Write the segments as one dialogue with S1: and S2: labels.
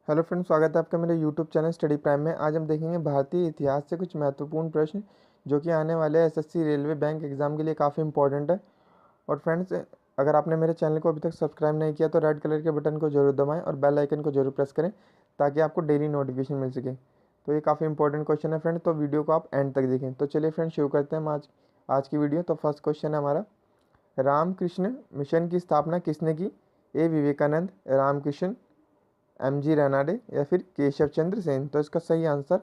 S1: Hello friends, स्वागत है आपका मेरे यूट्यूब चैनल स्टडी प्राइम में। आज हम देखेंगे भारतीय इतिहास से कुछ महत्वपूर्ण प्रश्न जो कि आने वाले एसएससी रेलवे बैंक एग्जाम के लिए काफ़ी इंपॉर्टेंट है। और फ्रेंड्स, अगर आपने मेरे चैनल को अभी तक सब्सक्राइब नहीं किया तो रेड कलर के बटन को जरूर दबाएं और बेल आइकन को जरूर प्रेस करें ताकि आपको डेली नोटिफिकेशन मिल सके। तो ये काफ़ी इंपॉर्टेंट क्वेश्चन है फ्रेंड, तो वीडियो को आप एंड तक देखें। तो चलिए फ्रेंड, शुरू करते हैं हम आज की वीडियो। तो फर्स्ट क्वेश्चन है हमारा, रामकृष्ण मिशन की स्थापना किसने की? ए विवेकानंद, रामकृष्ण, एमजी रनाडे या फिर केशव चंद्र सेन। तो इसका सही answer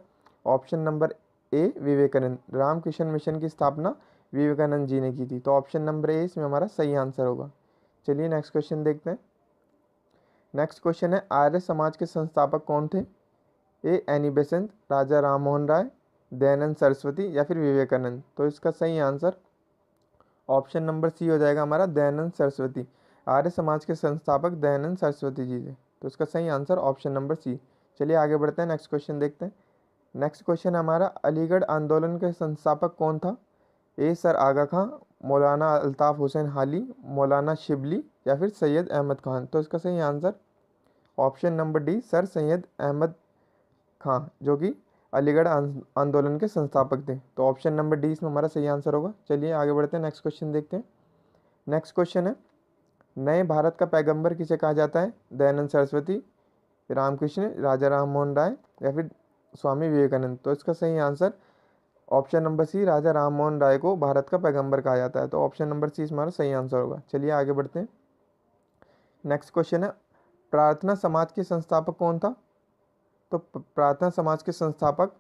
S1: option number A Vivekananda. Ramakrishna Mission की स्थापना विवेकानंद जी ने की थी, तो ऑप्शन नंबर ए इसमें हमारा सही आंसर होगा। चलिए नेक्स्ट क्वेश्चन देखते हैं। नेक्स्ट क्वेश्चन है, आर्य समाज के संस्थापक कौन थे? ए एनी बेसेंट, राजा राम मोहन राय, दयानंद सरस्वती या फिर विवेकानंद। तो इसका सही आंसर ऑप्शन नंबर सी हो जाएगा हमारा, दयानंद सरस्वती। आर्य समाज के संस्थापक दयानंद सरस्वती जी थे, तो इसका सही आंसर ऑप्शन नंबर सी। चलिए आगे बढ़ते हैं, नेक्स्ट क्वेश्चन देखते हैं। नेक्स्ट क्वेश्चन हमारा, अलीगढ़ आंदोलन के संस्थापक कौन था? ए सर आगा खां, मौलाना अल्ताफ़ हुसैन हाली, मौलाना शिबली या फिर सैयद अहमद खान। तो इसका सही answer option number D, Sir Syed Ahmad Khan, जो कि अलीगढ़ आंदोलन के संस्थापक थे। तो ऑप्शन नंबर डी इसमें हमारा सही आंसर होगा। चलिए आगे बढ़ते हैं, नेक्स्ट क्वेश्चन देखते हैं। नेक्स्ट क्वेश्चन है, नए भारत का पैगंबर किसे कहा जाता है? दयानंद सरस्वती, रामकृष्ण, राजा राम मोहन राय या फिर स्वामी विवेकानंद। तो इसका सही आंसर ऑप्शन नंबर सी, राजा राम मोहन राय को भारत का पैगंबर कहा जाता है। तो ऑप्शन नंबर सी हमारा सही आंसर होगा। चलिए आगे बढ़ते हैं। नेक्स्ट क्वेश्चन है, प्रार्थना समाज के संस्थापक कौन था? तो प्रार्थना समाज के संस्थापक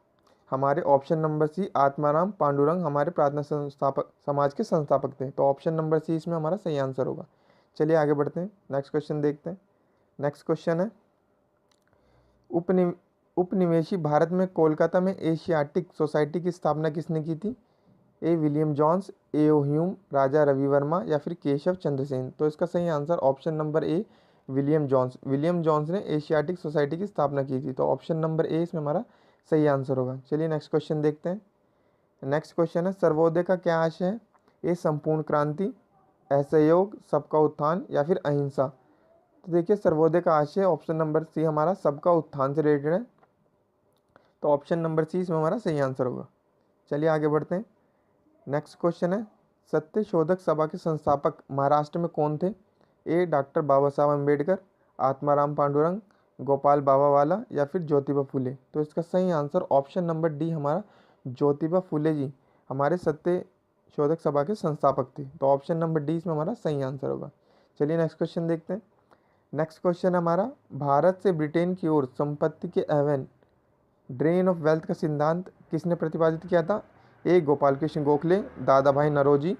S1: हमारे option number C, Atmaram Pandurang हमारे प्रार्थना संस्थापक समाज के संस्थापक थे। तो ऑप्शन नंबर सी इसमें हमारा सही आंसर होगा। चलिए आगे बढ़ते हैं, नेक्स्ट क्वेश्चन देखते हैं। नेक्स्ट क्वेश्चन है, उपनि उपनिवेशी भारत में कोलकाता में एशियाटिक सोसाइटी की स्थापना किसने की थी? A William Jones, A O Hume, Raja Ravi Varma या फिर केशव चंद्र सेन। तो इसका सही answer option number A William Jones. William Jones ने एशियाटिक सोसाइटी की स्थापना की थी, तो ऑप्शन नंबर ए इसमें हमारा सही आंसर होगा। चलिए नेक्स्ट क्वेश्चन देखते हैं। नेक्स्ट क्वेश्चन है, सर्वोदय का क्या आशय है? ए संपूर्ण क्रांति, असहयोग, सबका उत्थान या फिर अहिंसा। तो देखिए, सर्वोदय का आशय ऑप्शन नंबर सी हमारा सबका उत्थान से रिलेटेड है, तो ऑप्शन नंबर सी इसमें हमारा सही आंसर होगा। चलिए आगे बढ़ते हैं। नेक्स्ट क्वेश्चन है, सत्य शोधक सभा के संस्थापक महाराष्ट्र में कौन थे? ए डॉक्टर बाबा साहब अम्बेडकर, आत्माराम पांडुरंग, गोपाल बाबावाला या फिर ज्योतिबा फुले। तो इसका सही आंसर ऑप्शन नंबर डी हमारा ज्योतिबा फुले जी हमारे सत्य शोधक सभा के संस्थापक थे, तो ऑप्शन नंबर डी इसमें हमारा सही आंसर होगा। चलिए नेक्स्ट क्वेश्चन देखते हैं। नेक्स्ट क्वेश्चन हमारा, भारत से ब्रिटेन की ओर संपत्ति के एवन ड्रेन ऑफ वेल्थ का सिद्धांत किसने प्रतिपादित किया था? ए गोपाल कृष्ण गोखले, दादा भाई नरोजी,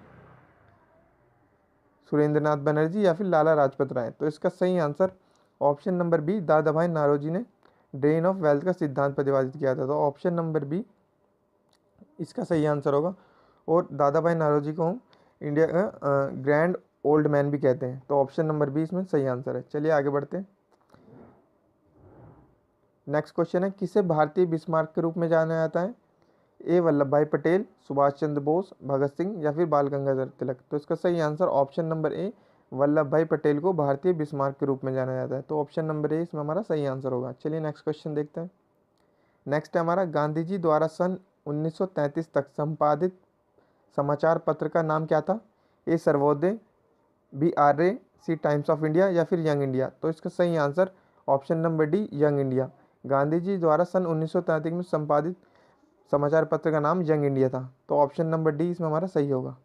S1: सुरेंद्रनाथ बनर्जी या फिर लाला लाजपत राय। तो इसका सही आंसर ऑप्शन नंबर बी, दादा भाई नरोजी ने ड्रेन ऑफ वेल्थ का सिद्धांत प्रतिपादित किया था, तो ऑप्शन नंबर बी इसका सही आंसर होगा। और दादा भाई नौरोजी को हम इंडिया का ग्रैंड ओल्ड मैन भी कहते हैं, तो ऑप्शन नंबर बी इसमें सही आंसर है। चलिए आगे बढ़ते हैं। नेक्स्ट क्वेश्चन है, किसे भारतीय बिस्मार्क के रूप में जाना जाता है? ए वल्लभ भाई पटेल, सुभाष चंद्र बोस, भगत सिंह या फिर बाल गंगाधर तिलक। तो इसका सही आंसर ऑप्शन नंबर ए वल्लभ भाई पटेल को भारतीय बिस्मार्क के रूप में जाना जाता है, तो ऑप्शन नंबर ए इसमें हमारा सही आंसर होगा। चलिए नेक्स्ट क्वेश्चन देखते हैं। नेक्स्ट है हमारा, गांधी जी द्वारा सन 1933 तक संपादित समाचार पत्र का नाम क्या था? A Sarvodaya, B Arya, C Times of India या फिर यंग इंडिया। तो इसका सही answer option number D Young India. Gandhi ji द्वारा सन 1933 में संपादित समाचार पत्र का नाम यंग इंडिया था, तो ऑप्शन नंबर डी इसमें हमारा सही होगा।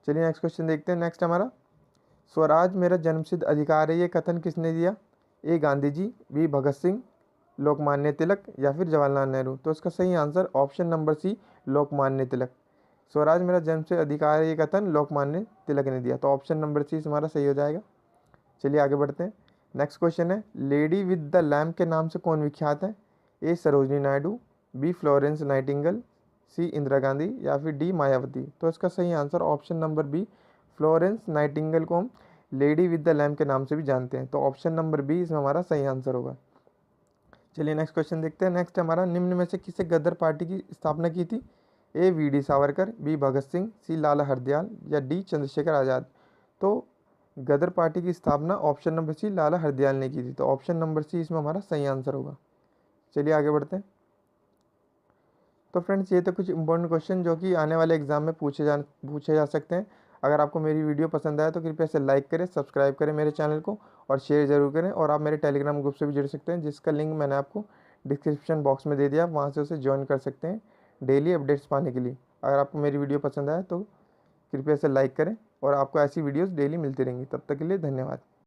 S1: चलिए नेक्स्ट क्वेश्चन देखते हैं। नेक्स्ट हमारा, स्वराज मेरा जन्मसिद्ध अधिकार है, ये कथन किसने दिया? ए गांधी जी, बी भगत सिंह, लोकमान्य तिलक या फिर जवाहरलाल नेहरू। तो इसका सही answer option number C Lokmanya Tilak. स्वराज मेरा जन्म से अधिकार है, ये कथन लोकमान्य तिलक ने दिया, तो ऑप्शन नंबर सी हमारा सही हो जाएगा। चलिए आगे बढ़ते हैं। नेक्स्ट क्वेश्चन है, लेडी विद द लैम्प के नाम से कौन विख्यात है? A Sarojini Naidu, B Florence Nightingale, C Indira Gandhi या फिर डी मायावती। तो इसका सही answer option number B Florence Nightingale को हम लेडी विद द लैम्प के नाम से भी जानते हैं, तो ऑप्शन नंबर बी इसमें हमारा सही आंसर होगा। चलिए नेक्स्ट क्वेश्चन देखते हैं। नेक्स्ट हमारा, निम्न में से किसे गदर पार्टी की स्थापना की थी? A V D Savarkar, B Bhagat Singh, C Lala Hardayal या डी चंद्रशेखर आज़ाद। तो गदर पार्टी की स्थापना option number C Lala Hardayal ने की थी। तो ऑप्शन नंबर सी इसमें हमारा सही आंसर होगा। चलिए आगे बढ़ते हैं। तो फ्रेंड्स ये तो कुछ इंपॉर्टेंट क्वेश्चन जो कि आने वाले एग्जाम में पूछे जा सकते हैं। अगर आपको मेरी वीडियो पसंद आए तो कृपया से लाइक करें, सब्सक्राइब करें मेरे चैनल को और शेयर जरूर करें। और आप मेरे टेलीग्राम ग्रुप से भी जुड़ सकते हैं, जिसका लिंक मैंने आपको डिस्क्रिप्शन बॉक्स में दे दिया, आप वहाँ से उसे ज्वाइन कर सकते हैं डेली अपडेट्स पाने के लिए। अगर आपको मेरी वीडियो पसंद आए तो कृपया से लाइक करें और आपको ऐसी वीडियोज़ डेली मिलती रहेंगी। तब तक के लिए धन्यवाद।